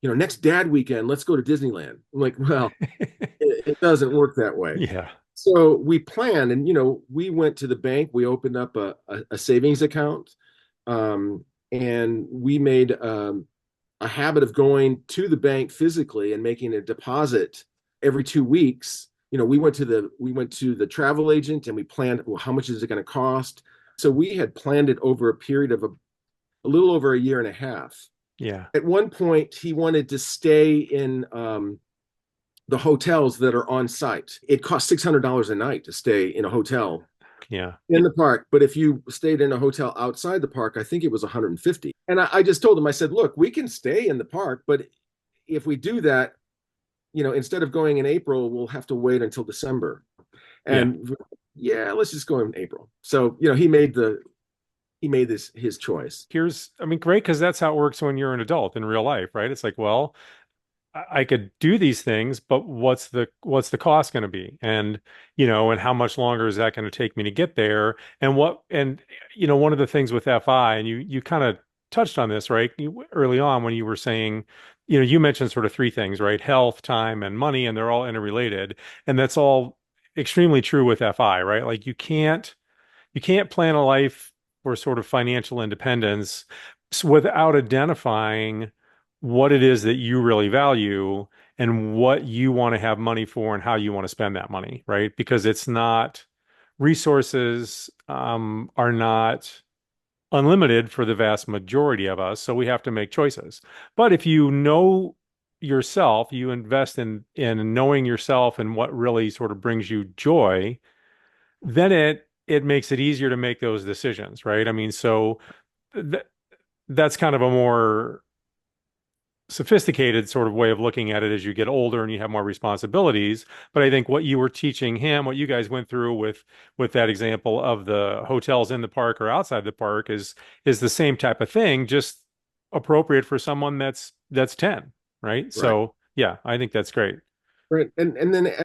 next dad weekend, let's go to Disneyland. I'm like, well, it doesn't work that way. Yeah. So we planned, and we went to the bank. We opened up a savings account, and we made a habit of going to the bank physically and making a deposit every 2 weeks. We went to the travel agent and we planned, well, how much is it going to cost? So we had planned it over a period of a little over a year and a half. Yeah. At one point, he wanted to stay in the hotels that are on site. It costs $600 a night to stay in a hotel Yeah. in the park. But if you stayed in a hotel outside the park, I think it was 150. And I just told him, I said, look, we can stay in the park, but if we do that, instead of going in April, we'll have to wait until December. Yeah. And yeah, let's just go in April. So, he made this his choice. I mean, great, because that's how it works when you're an adult in real life, right? It's like, well, I could do these things, but what's the cost going to be? And, and how much longer is that going to take me to get there? And one of the things with FI, and you kind of touched on this, right? Early on when you were saying, you mentioned sort of three things, right? Health, time, and money, and they're all interrelated. And that's all extremely true with FI, right? Like you can't plan a life for sort of financial independence without identifying what it is that you really value and what you want to have money for and how you want to spend that money, right? Because resources are not unlimited for the vast majority of us, so we have to make choices. But if you know yourself, you invest in knowing yourself and what really sort of brings you joy, then it makes it easier to make those decisions, right? I mean, so th that's kind of a more sophisticated sort of way of looking at it as you get older and you have more responsibilities. But I think what you were teaching him, what you guys went through with that example of the hotels in the park or outside the park is the same type of thing, just appropriate for someone that's 10, right? Right. So yeah, I think that's great. Right. And then